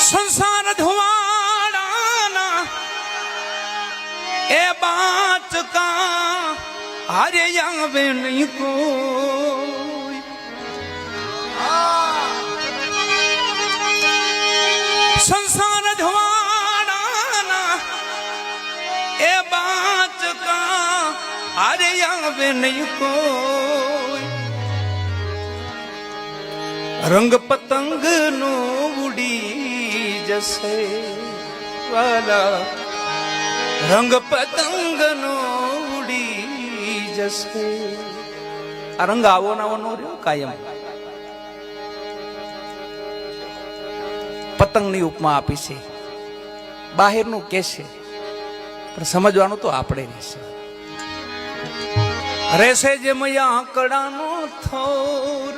સંસાર ધુવાડાના એ બાચકા હારે આવે નહીં કોઈ સંસાર ધુવાડાના એ બાચકા હારે આવે નહીં કોઈ રંગ પતંગ નો ઉડી જશે વાલા રંગ પતંગ નો ઉડી જશે આ રંગ આવો નાવો નો રહ્યો કાયમ પતંગ ની ઉપમા આપી છે બહારનું કે છે પણ સમજવાનું તો આપણે રહેશે જે મયા આંકડાનો થોર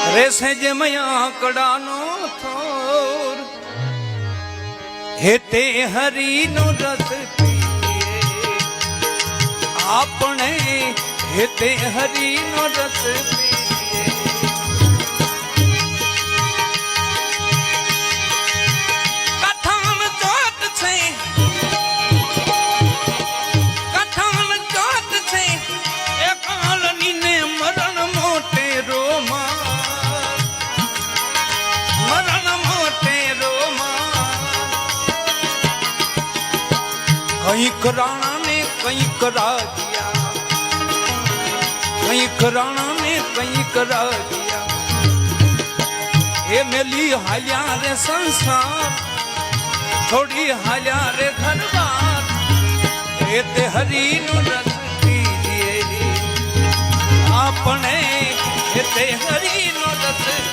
રેસે જે મયા આંકડાનો થોર હેતે હરિનો રસ પીએ આપણે હેતે હરિનો રસ પીએ કથાન ચોટ છે કથાન ચોટ છે એ કાલની ને મરણ મોટે રોમા કંઈક રાણા ને કંઈક રાજ્યા કંઈક રાણા ને કંઈક રાજ્યા એ મેલી હાલ્યા રે સંસાર થોડી હાલ્યા રે ઘરબાર એ તે હરિનું રસ પીએ આપણે એ તે હરિનો રસ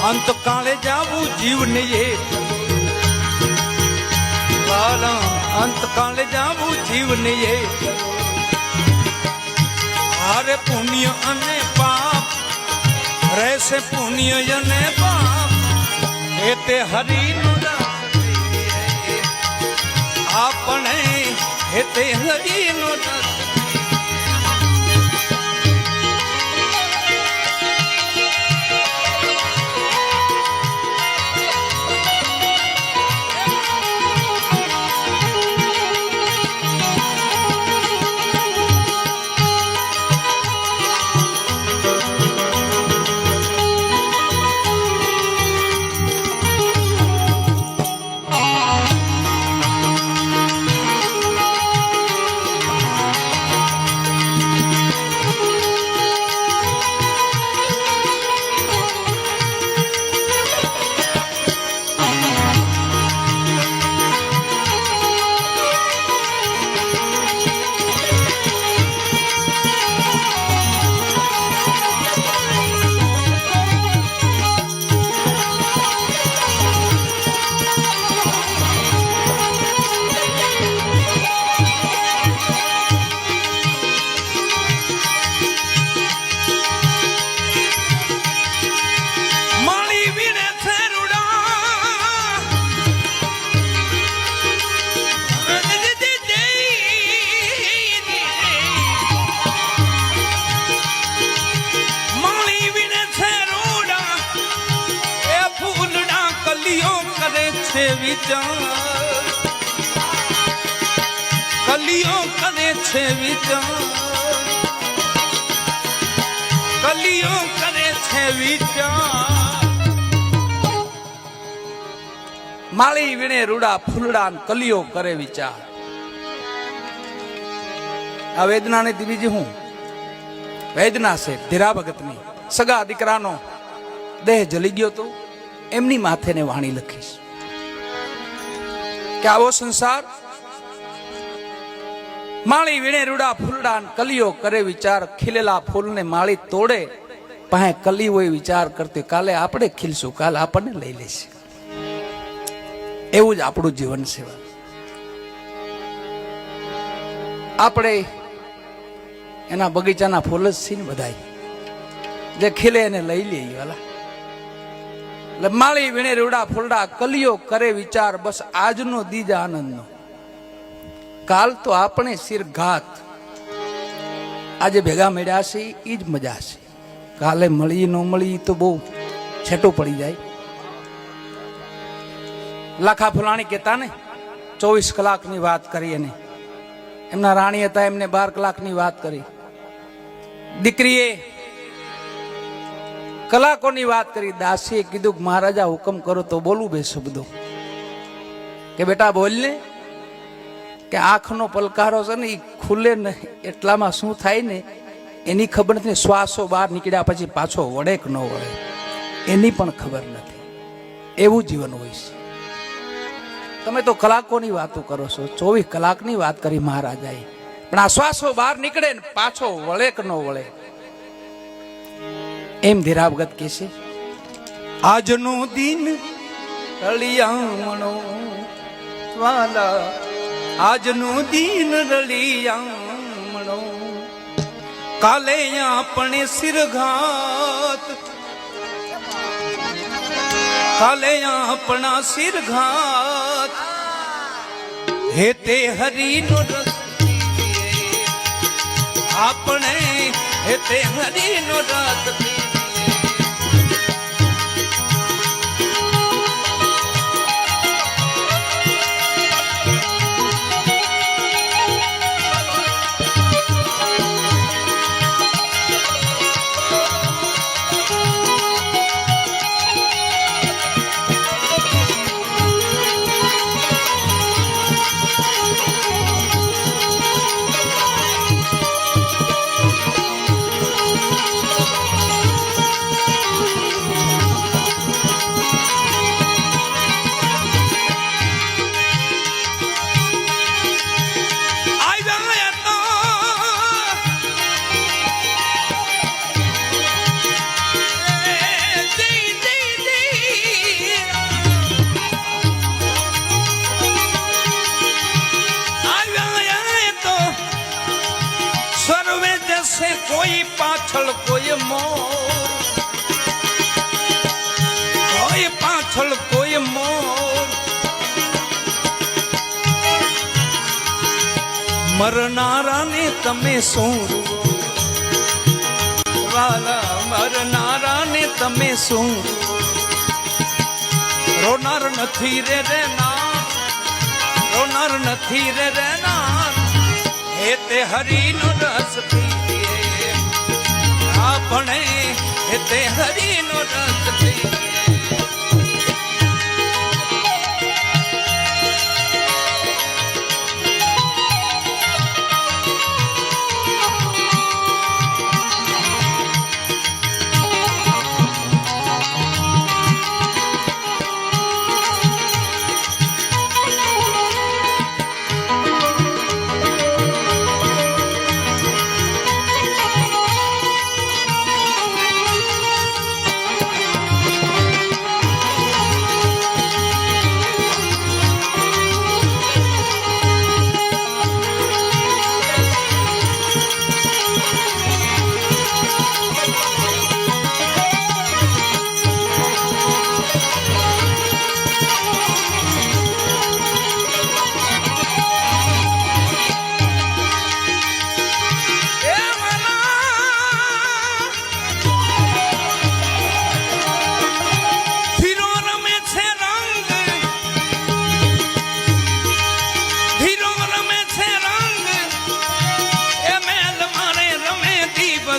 અંત કાળે જાવું જીવને એક વાલા અંત કાળે જાવું જીવને એક હારે પુણ્ય અને પાપ રહેશે પુણ્ય અને પાપ એ તે હરિનું આપણે એ તે હરિનું વિચાર કલિયો છે વિચાર, કલિયો કરે છે વિચાર. માળી વીણે રૂડા ફૂલડા કલિયો કરે વિચાર. આ વેદના ને બીજી હું વેદના છે ધીરા ભગતની. સગા દીકરાનો દેહ જલી ગયો તો એમની માથે ને વાણી લખીશ કે આવો સંસાર માળી વીણે રૂડા ફૂલડા કલિયો કરે વિચાર. ખીલેલા ફૂલને માળી તોડે પાસે કલી હોય વિચાર કરતી કાલે આપણે ખીલશું, કાલે આપણને લઈ લેશે. એવું જ આપણું જીવન છે. આપણે એના બગીચાના ફૂલ જ છે ને બધાય, જે ખીલે એને લઈ લઈએ વાલા. એટલે માળી વીણે રૂડા ફૂલડા કલિયો કરે વિચાર. બસ આજનો દીજ આનંદનો, કાલ તો આપણે શિરઘાત. આજે ભેગા મળ્યા છે એ જ મજા છે. કાલે મળી ન મળી તો બહુ છેટું પડી જાય. લાખા ફુલાણી કહેતા ને 24 કલાકની વાત કરી. એને એમના રાણી હતા, એમને 12 કલાકની વાત કરી. દીકરીએ કલાકોની વાત કરી. દાસીએ કીધું કે મહારાજા હુકમ કરો તો બોલું બે શબ્દો. કે બેટા બોલ ને. કે આંખનો પલકારો છે ને એ ખુલે ને એટલામાં શું થાય ને એની ખબર નથી. શ્વાસો બહાર નીકળ્યા પછી પાછો વળે કે ન વળે એની પણ ખબર નથી. એવું જીવન હોય છે. તમે તો કલાકોની વાતો કરો છો, 24 કલાકની વાત કરી મહારાજાએ. પણ આ શ્વાસો બહાર નીકળે ને પાછો વળે કે ન વળે એમ ધીરા ભગત કહે છે. આજનો દિન રળિયામણો વાલા, આજનો દિન રળિયામણો, કાલે આપણે શિરઘાત, કાલે આપણા શિરઘાત. હેતે હરિનો રસ આપણે, હેતે હરિનો રસ. કોઈ પાછળ કોઈ મોર, કોઈ પાછળ કોઈ મોર. મરનારાને તમે શું વાલા, મરનારાને તમે શું. રોનાર નથી રે રેના, રોનાર નથી રે રેના. હેતે હરિનો રસ પીએ આપણે, હેતે હરિનો રસ પીએ.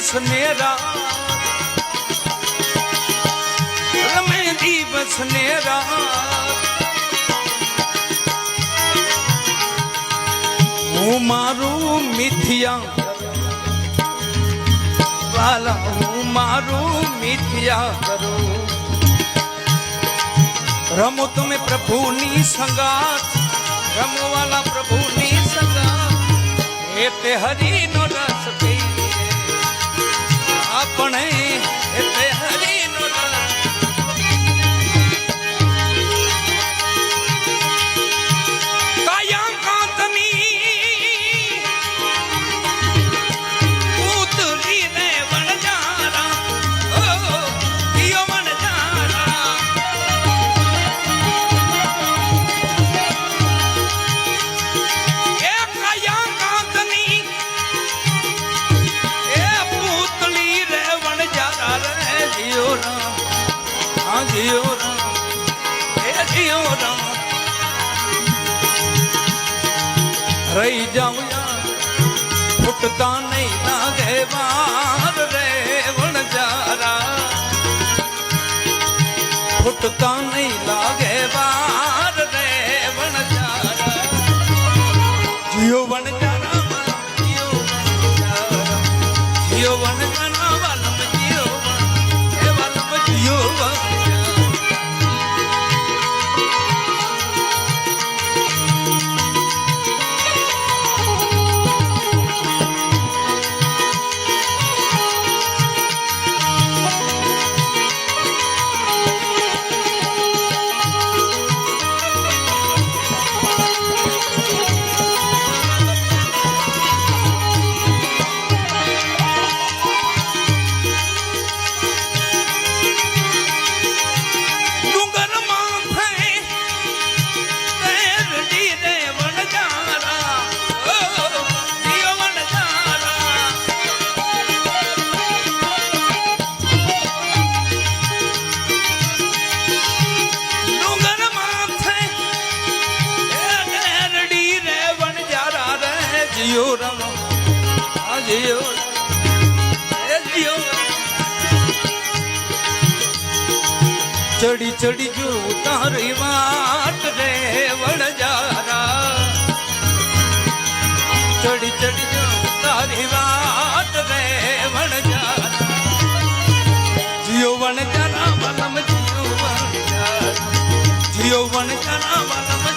દિવસ ને રાત રમે દિવસ ને રાત હું મારું મિથ્યા વાલા હું મારું મિથ્યા કરું રમો તમે પ્રભુની સંગાત રમો વાલા પ્રભુની સંગાત એટલે હરિનો રસ પીએ આપણે એટલે હરિનો રસ કાયા કાંતની પૂતળી રે વણજારા ઓ દિયો વણજારા એ કાયા કાંતની એ પૂતળી રે વણજારા રે જીઓ રામ હા જીઓ રામ એ જીઓ રામ રહી જાઉં ફૂટતા નહીં લાગે વાર રે વણજારા ફૂટતા નહીં લાગે વાર રે વણજારા જીઓ વણજારા જીઓ વણજારા જીઓ વણજારા વાલમ જીઓ એ વાલમ જીઓ વણજારા જીઓ રામ આ જીઓ એ જીઓ ચડી ચડી જો તારી વાત રે વણજારા ચડી ચડી જો તારી વાત રે વણજારા જીઓ વણજારા વાલમ જીઓ વણજારા જીઓ વણજારા વાલમ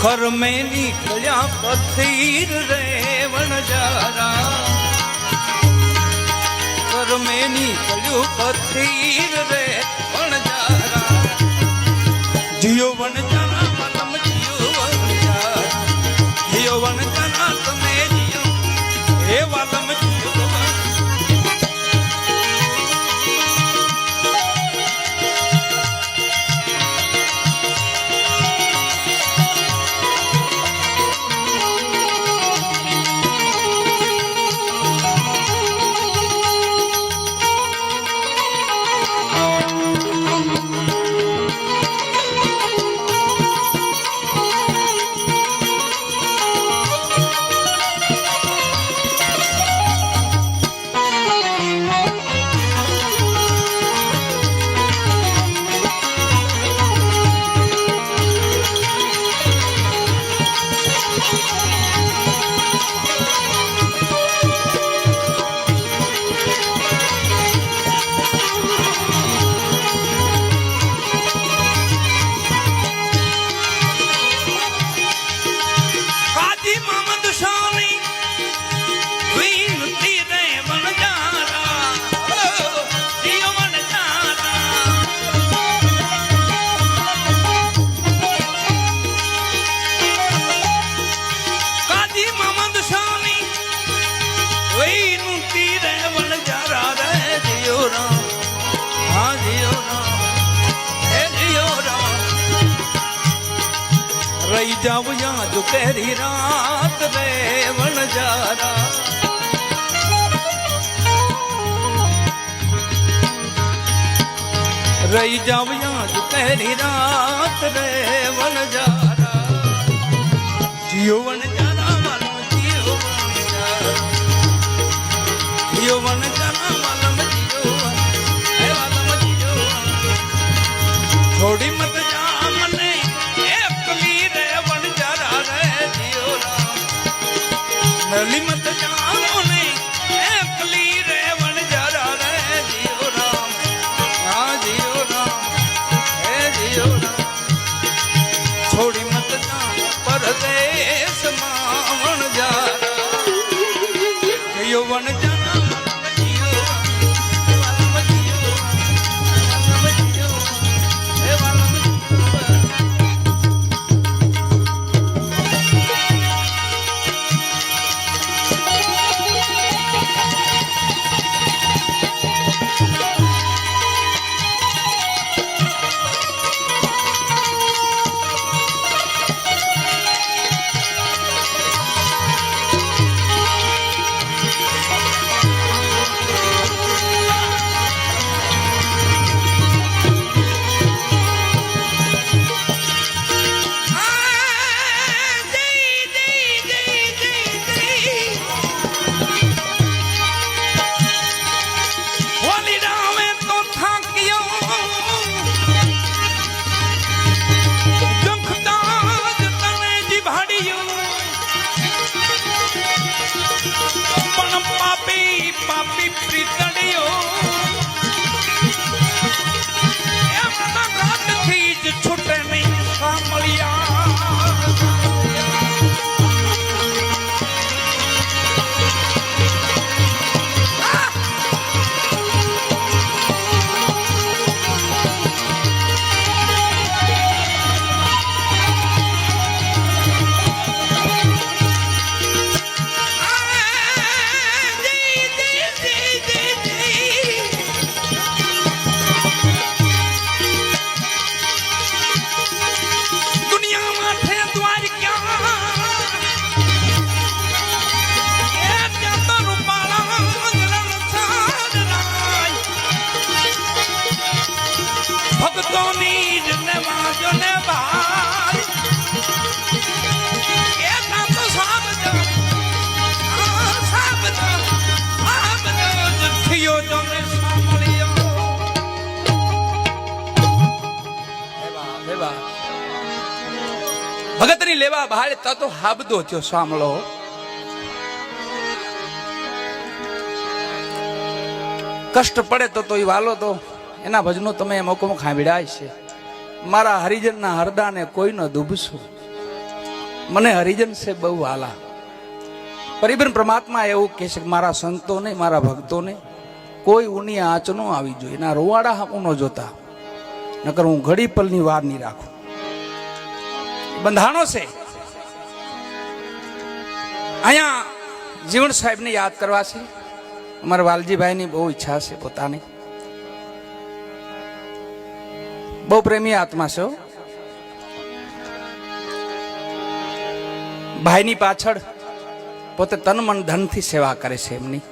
घर में निकलिया पथीर रे वणजारा घर में निकलियो पथीर रे वणजारा जियो वणजारा मलम जियो वणजारा जियो वणजारा तमे जियो हे वालम जियो જાવ યા જો કેરી રાત રે વણજારા રહી જાવ યા જો કેરી રાત રે વણજારા જીઓ વણજારા વાલો જીઓ વણજારા જીઓ વણજારા વાલો જીઓ હે વાલો જીઓ થોડી મત જા મને એકલી રે વણજારા રે જીઓ રામ નલી મત જા મને એકલી રે વણજારા રે જીઓ રામ હા જીઓ રામ હે જીઓ રામ થોડી મત જા પરદેશ માં વણજારા જીઓ વણજારા ભગતની લેવા બહાર તો હાબદો થયો સાંભળો કષ્ટ પડે તો એ વાલો તો એના ભજનો તમે મોકો ખાંભીડાય છે મારા હરિજનના હરદાને કોઈ ન દુભશું મને હરિજન છે બહુ વાલા પરિબન પરમાત્મા એવું કહે છે કે મારા સંતોને મારા ભક્તોને કોઈ ઊની આંચ ન આવી જોઈએ એના રોવાડા હું ન જોતા નકર હું ઘડી પલની વાર નહીં રાખું બંધાણો છે અહીંયા જીવણ સાહેબને યાદ કરવા છે અમારા વાલજીભાઈની બહુ ઈચ્છા છે પોતાની બહુ પ્રેમી આત્મા છે ભાઈની પાછળ પોતે તન મન ધનથી સેવા કરે છે એમની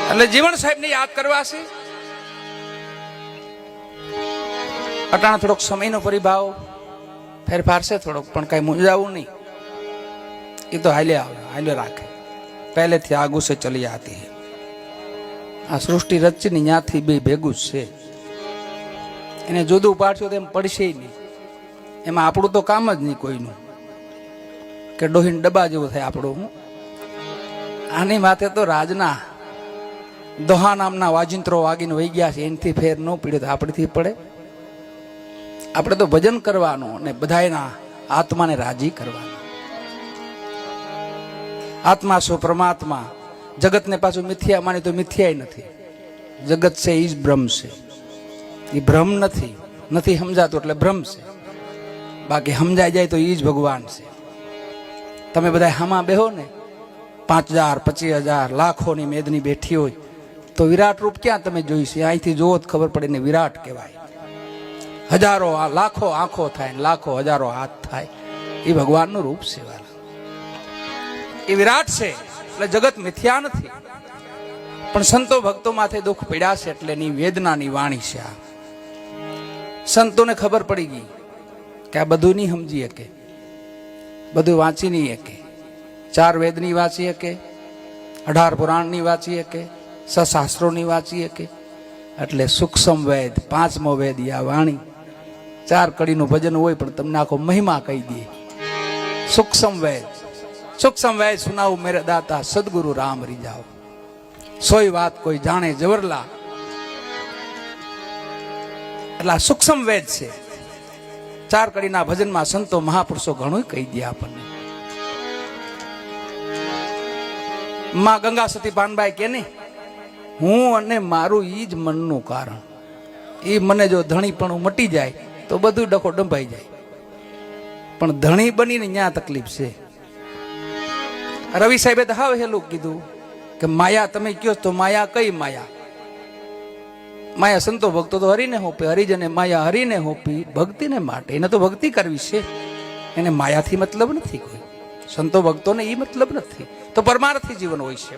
એટલે જીવણ સાહેબને યાદ કરવા છે અટાણા થોડોક સમયનો પરિભાવ ફેરફાર છે થોડોક પણ કઈ મૂંઝાવું નહીં એ તો હાલે આવે હાલે રાખે પહેલેથી આગુ સે ચલી આતી હે આ સૃષ્ટિ રચની ન્યાથી બે ભેગું જ છે એને જુદું પાડશો તો એમ પડશે નહીં એમાં આપણું તો કામ જ નહીં કોઈનું કે ડોહીન ડબ્બા જેવું થાય આપણું આની માથે તો રાજના દોહા નામના વાજિંત્રો વાગીને વહી ગયા છે એનાથી ફેર ન પીડે તો આપણેથી પડે આપણે તો ભજન કરવાનું અને બધાના આત્માને રાજી કરવાનું આત્મા શું પરમાત્મા જગતને પાછું મિથ્યા માની તો મિથ્યાય નથી જગત છે એ જ બ્રહ્મ છે એ ભ્રમ નથી નથી સમજાતું એટલે ભ્રમ છે બાકી સમજાઈ જાય તો એ જ ભગવાન છે તમે બધા હામાં બેહો ને 5000 25,000 લાખોની મેદની બેઠી હોય તો વિરાટ રૂપ ક્યાં તમે જોઈ છે અહીંથી જોવો જ ખબર પડે ને વિરાટ કહેવાય હજારો લાખો આંખો થાય, લાખો હજારો હાથ થાય, એ ભગવાનનું રૂપ છે વાલા. એ વિરાટ છે એટલે જગત મિથ્યા નથી. પણ સંતો ભક્તો માથે દુઃખ પીડ્યા છે એટલે એની વેદનાની વાણી છે આ. સંતોને ખબર પડી ગઈ કે આ બધું નહીં સમજી શકે, બધું વાંચી નહીં શકે. 4 વેદની વાંચી શકે, 18 પુરાણની વાંચી શકે, 6 શાસ્ત્રોની વાંચી શકે. એટલે સૂક્ષ્મ વેદ, 5મો વેદ આ વાણી. 4 કડીનું ભજન હોય પણ તમને આખો મહિમા કહી દે. સૂક્ષ્મ વેદ, સૂક્ષ્મ વેદ સુનાવું મેરે દાતા સદગુરુ રામ રીજાઓ. સોય વાત કોઈ જાણે જવરલા. એટલે સૂક્ષ્મ વેદ છે. 4 કડીના ભજનમાં સંતો મહાપુરુષો ઘણું કહી દે આપણને. માં ગંગા સતી પાનબાઈ કે નહીં, હું અને મારું ઈ જ મનનું કારણ. એ મને જો ધણી પણ મટી જાય તો બધું ડખો ડંભાઈ જાય. પણ ધણી બનીને ન્યા તકલીફ છે. રવિ સાહેબે તો હાવ હેલું કીધું કે માયા તમે કયો તો માયા કઈ માયા? માયા સંતો ભક્તો તો હરીને હોપે, હરિજને માયા હરીને હોપી ભક્તિને માટે. એને તો ભક્તિ કરવી છે, એને માયાથી મતલબ નથી. કોઈ સંતો ભક્તોને એ મતલબ નથી. તો પરમાર્થી જીવન હોય છે.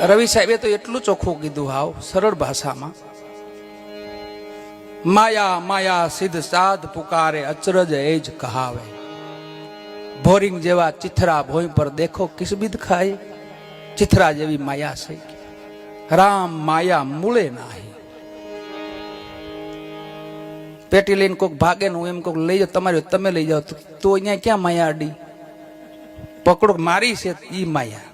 રવિ સાહેબે તો એટલું ચોખ્ખું કીધું, હાવ સરળ ભાષામાં, માયા માયા સિદ્ધ સાધ પુકારે, અચરજ એ જ કહાવે. ભોરિંગ જેવા ચિથરા ભોય પર દેખો કિસ બિદ ખાય. ચિથરા જેવી માયા છે, રામ માયા મૂળે નાહી. પેટી લઈને કોઈક ભાગે ને હું એમ કોઈક લઈ જાઓ, તમારે તમે લઈ જાઓ તો અહીંયા ક્યાં માયા અડી? પકડો મારી છે ઈ માયા.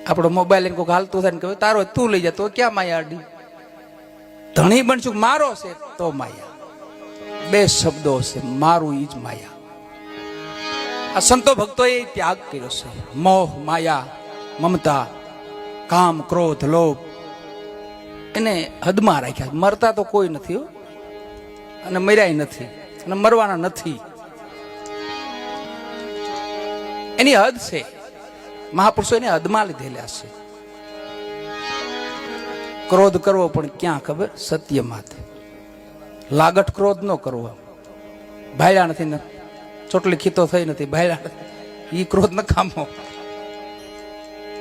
આપણો મોબાઈલ લઈને કોઈક હાલતું થાય ને કહે તારો તું લઈ જા, તો ક્યાં માયા અડી? ધણી બનશું મારો છે તો માયા. 2 શબ્દો છે, મારું ઈ જ માયા. આ સંતો ભક્તોએ ત્યાગ કર્યો છે. મોહ, માયા, મમતા, કામ, ક્રોધ, લોભ એને હદમાં રાખ્યા. મરતા તો કોઈ નથી હો, અને મર્યાય નથી, અને મરવાના નથી. એની હદ છે. મહાપુરુષો એને હદમાં લીધેલા છે. ક્રોધ કરવો પણ ક્યાં ખબર? સત્ય માથે. લાગટ ક્રોધ ન કરવો. ભાયડા નથી ને ચોટલી ખીતો થઈ નથી, ભાયડા નથી, એ ક્રોધ ન કામો.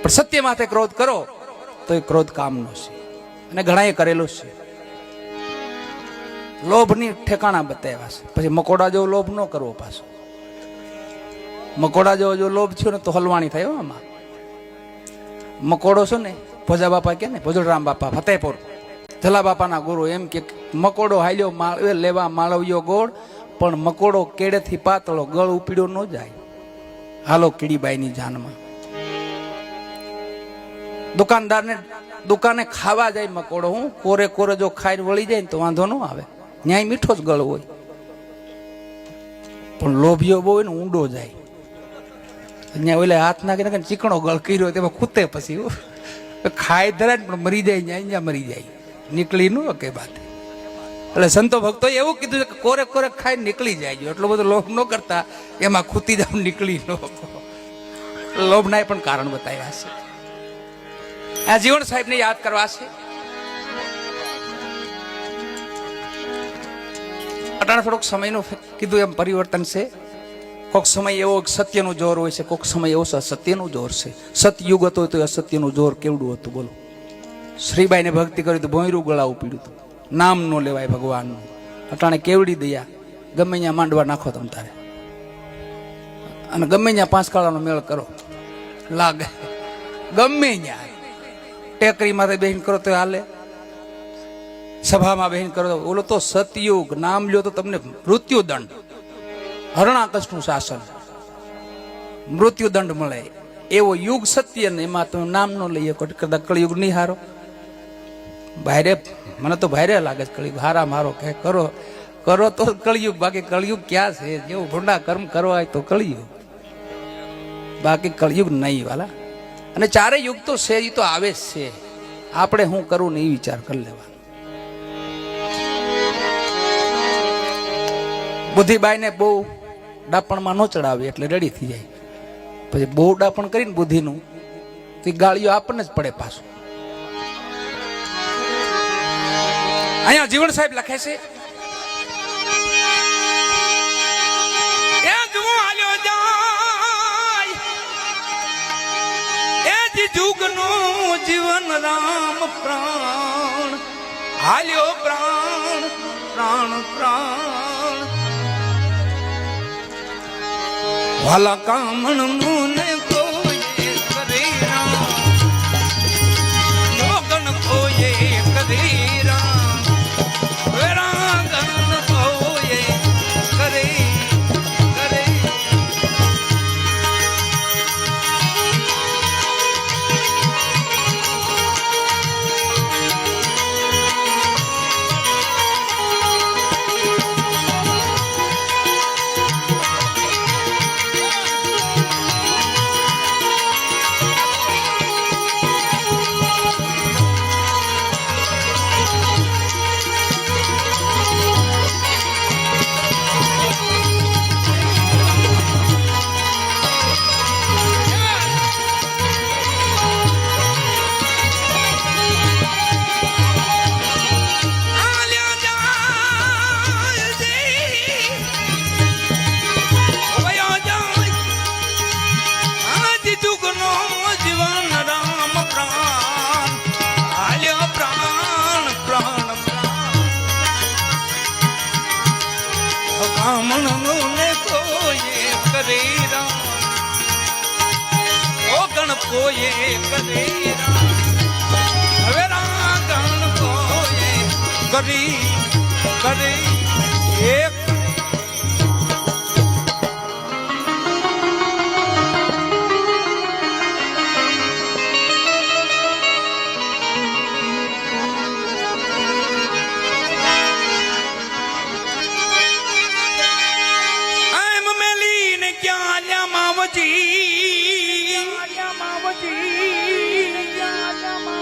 પણ સત્ય માથે ક્રોધ કરો તો એ ક્રોધ કામનો છે, અને ઘણા એ કરેલો છે. લોભની ઠેકાણા બતાવ્યા છે. પછી મકોડા જેવો લોભ ન કરવો પાછો. મકોડા જેવો જો લોભ થયો ને તો હલવાણી થાય. આમાં મકોડો છે ને, ભોજા બાપા કે ને, ભોજળરામ બાપા ફતેપુર, જલા બાપાના ગુરુ એમ કે મકોડો હાલ્યો માળવે લેવા માળવ્યો ગોળ, પણ મકોડો કેડેથી પાતળો, ગળ ઉપીડ્યો ન જાય. હાલો કીડીબાઈની જાનમાં. દુકાનદારને દુકાને ખાવા જાય મકોડો, હું કોરે કોરે જો ખાઈને વળી જાય ને તો વાંધો ન આવે, ન્યાય મીઠો જ ગળ હોય. પણ લોભિયો બહુ હોય ને ઊંડો જાય, અહીંયા ઓલે હાથ નાખીને ચીકણો ગળ કર્યો તેમાં ખૂતે, પછી ખાઈ ધરાય ને પણ મરી જાય, અહીંયા મરી જાય, નીકળી ન કે વાત. એટલે સંતો ભક્તો એવું કીધું કે કોરે કોરે ખાઈને નીકળી જાય. એટલો બધો લોભ ન કરતા, એમાં ખૂતી જાવ નીકળી નો. લોભના પણ કારણ બતાવ્યા છે. આ જીવન સાહેબને યાદ કરવા છે. અટાણે થોડોક સમયનું કીધું એમ પરિવર્તન છે. કોઈક સમય એવો સત્યનું જોર હોય છે, કોઈક સમય એવો અસત્યનું જોર છે. સતયુગ હતો તો અસત્યનું જોર કેવડું હતું બોલો. શ્રીબાઈને ભક્તિ કરી તો ભોંયરું ગળાવું પીડ્યું હતું. નામ નો લેવાય ભગવાનનું. અટાણે કેવડી દયા, ગમે ત્યાં માંડવા નાખો તમ તારે, અને ગમે ત્યાં 5 કાળાનો મેળ કરો લાગે. ગમે ત્યાં ટેકરીમાં બેહીન કરો તો હાલે, સભામાં બેહીન કરો તો. ઓલો તો સતયુગ, નામ લ્યો તો તમને મૃત્યુ દંડ, હરણાકશનું શાસન, મૃત્યુ દંડ મળે એવો યુગ સત્ય ને. એમાં તમે નામ ન લઈએ કદાચ કળિયુગ નહીં હારો. ભાઈરે મને તો ભાઈરે લાગે છે કળિયુગ હારા મારો કે કરો કરો તો કળિયુગ. બાકી કળિયુગ ક્યાં છે? જેવું ભૂંડા કર્મ કરવા હોય તો કળિયુગ, બાકી કળિયુગ નહીં વાલા. અને 4 યુગ તો છે, એ તો આવે જ છે. આપણે શું કરવું ને એ વિચાર કરી લેવાનો. બુદ્ધિબાઈને બહુ ડાપણમાં ન ચડાવે એટલે રેડી થઈ જાય. પછી બહુ ડાપણ કરીને બુદ્ધિનું તે ગાળીઓ આપણને જ પડે પાછું. અહીંયા જીવન સાહેબ લખે છે એ જુઓ હાલ્યો જાય એ જુગનું જીવન રામ પ્રાણ હાલ્યો પ્રાણ પ્રાણ પ્રાણ વાલા કામણ મુને કોઈએ કરી રામ મોગન કોઈએ કરી રામ વેરાગન કોઈએ કરી કરી કોઈએ કરી હવે રાગણ કોઈએ કરી કરી એક એમ મેલીને ક્યાં લ્યા માવજી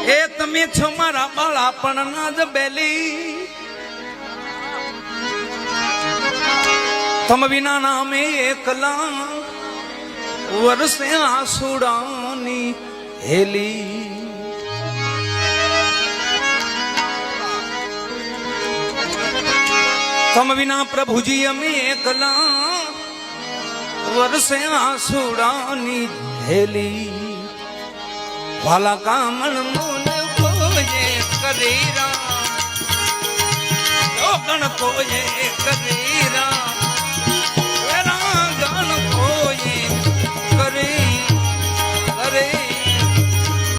એ તમે છો મારા બાળાપણ ના જ બેલી તમ વિના નામે એકલા વર્ષે આસુડાની હેલી તમ વિના પ્રભુજી અમે એકલા વર્ષે આસુડાની હેલી વાલા કામણ મુને કોઈએ કરી રામ ગણ કોઈએ કરી રામ